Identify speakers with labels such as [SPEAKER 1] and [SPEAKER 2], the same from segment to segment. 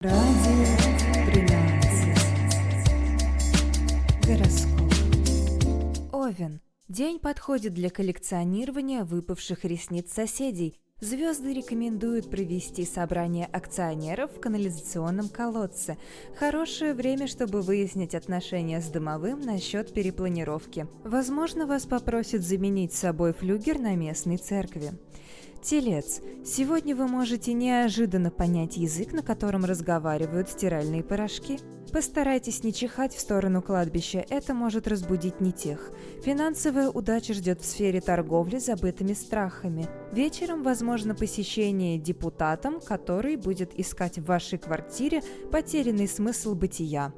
[SPEAKER 1] Радио 13. Гороскоп. Овен. День подходит для коллекционирования выпавших ресниц соседей. Звезды рекомендуют провести собрание акционеров в канализационном колодце. Хорошее время, чтобы выяснить отношения с домовым насчет перепланировки. Возможно, вас попросят заменить с собой флюгер на местной церкви. Телец. Сегодня вы можете неожиданно понять язык, на котором разговаривают стиральные порошки. Постарайтесь не чихать в сторону кладбища, это может разбудить не тех. Финансовая удача ждет в сфере торговли забытыми страхами. Вечером возможно посещение депутатом, который будет искать в вашей квартире потерянный смысл бытия.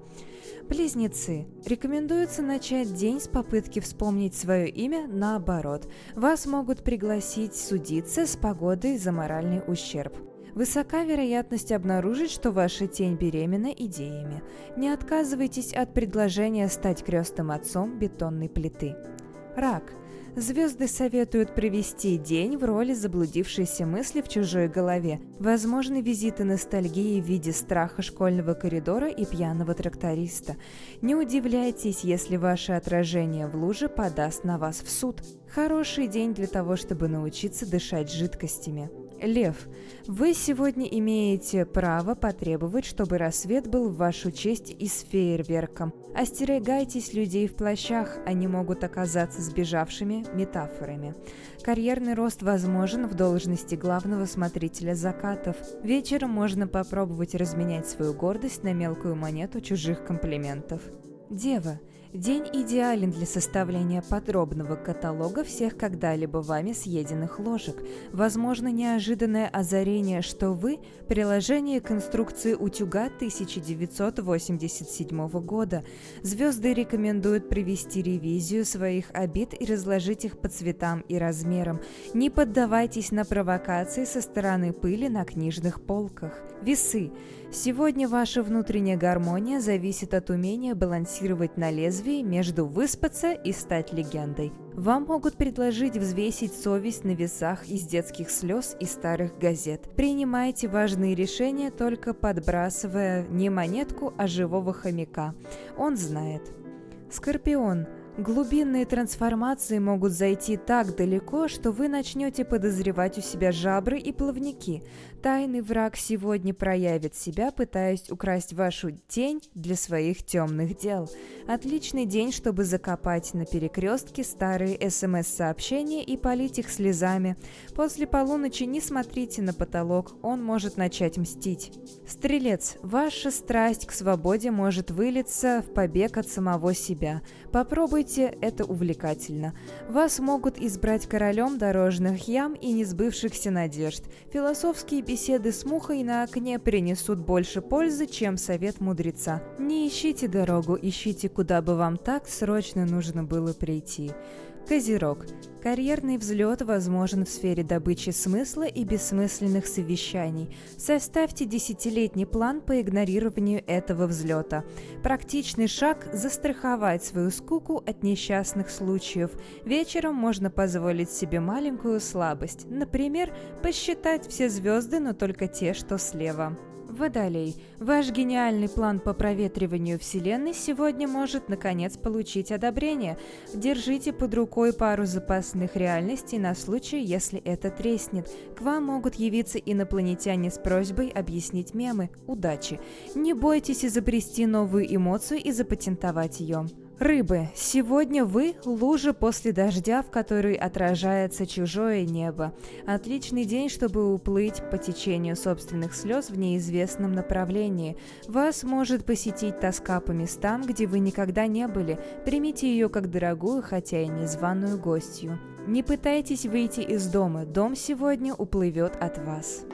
[SPEAKER 1] Близнецы. Рекомендуется начать день с попытки вспомнить свое имя наоборот. Вас могут пригласить судиться с погодой за моральный ущерб. Высока вероятность обнаружить, что ваша тень беременна идеями. Не отказывайтесь от предложения стать крестным отцом бетонной плиты. Рак. Звезды советуют провести день в роли заблудившейся мысли в чужой голове. Возможны визиты ностальгии в виде страха школьного коридора и пьяного тракториста. Не удивляйтесь, если ваше отражение в луже подаст на вас в суд. Хороший день для того, чтобы научиться дышать жидкостями. Лев. Вы сегодня имеете право потребовать, чтобы рассвет был в вашу честь и с фейерверком. Остерегайтесь людей в плащах, они могут оказаться сбежавшими метафорами. Карьерный рост возможен в должности главного смотрителя закатов. Вечером можно попробовать разменять свою гордость на мелкую монету чужих комплиментов. Дева. День идеален для составления подробного каталога всех когда-либо вами съеденных ложек. Возможно неожиданное озарение, что вы – приложение к инструкции утюга 1987 года. Звезды рекомендуют провести ревизию своих обид и разложить их по цветам и размерам. Не поддавайтесь на провокации со стороны пыли на книжных полках. Весы. Сегодня ваша внутренняя гармония зависит от умения балансировать на лезвии между выспаться и стать легендой. Вам могут предложить взвесить совесть на весах из детских слез и старых газет. Принимайте важные решения, только подбрасывая не монетку, а живого хомяка. Он знает. Скорпион. Глубинные трансформации могут зайти так далеко, что вы начнете подозревать у себя жабры и плавники. Тайный враг сегодня проявит себя, пытаясь украсть вашу тень для своих темных дел. Отличный день, чтобы закопать на перекрестке старые СМС-сообщения и полить их слезами. После полуночи не смотрите на потолок, он может начать мстить. Стрелец, ваша страсть к свободе может вылиться в побег от самого себя. Попробуйте, это увлекательно. Вас могут избрать королем дорожных ям и несбывшихся надежд. Философские беседы с мухой на окне принесут больше пользы, чем совет мудреца. Не ищите дорогу, ищите, куда бы вам так срочно нужно было прийти. Козерог. Карьерный взлет возможен в сфере добычи смысла и бессмысленных совещаний. Составьте 10-летний план по игнорированию этого взлета. Практичный шаг – застраховать свою скуку от несчастных случаев. Вечером можно позволить себе маленькую слабость. Например, посчитать все звезды, но только те, что слева. Водолей. Ваш гениальный план по проветриванию Вселенной сегодня может, наконец, получить одобрение. Держите под рукой пару запасных реальностей на случай, если это треснет. К вам могут явиться инопланетяне с просьбой объяснить мемы. Удачи! Не бойтесь изобрести новую эмоцию и запатентовать ее. Рыбы. Сегодня вы – лужа после дождя, в которой отражается чужое небо. Отличный день, чтобы уплыть по течению собственных слез в неизвестном направлении. Вас может посетить тоска по местам, где вы никогда не были. Примите ее как дорогую, хотя и незваную гостью. Не пытайтесь выйти из дома, дом сегодня уплывет от вас.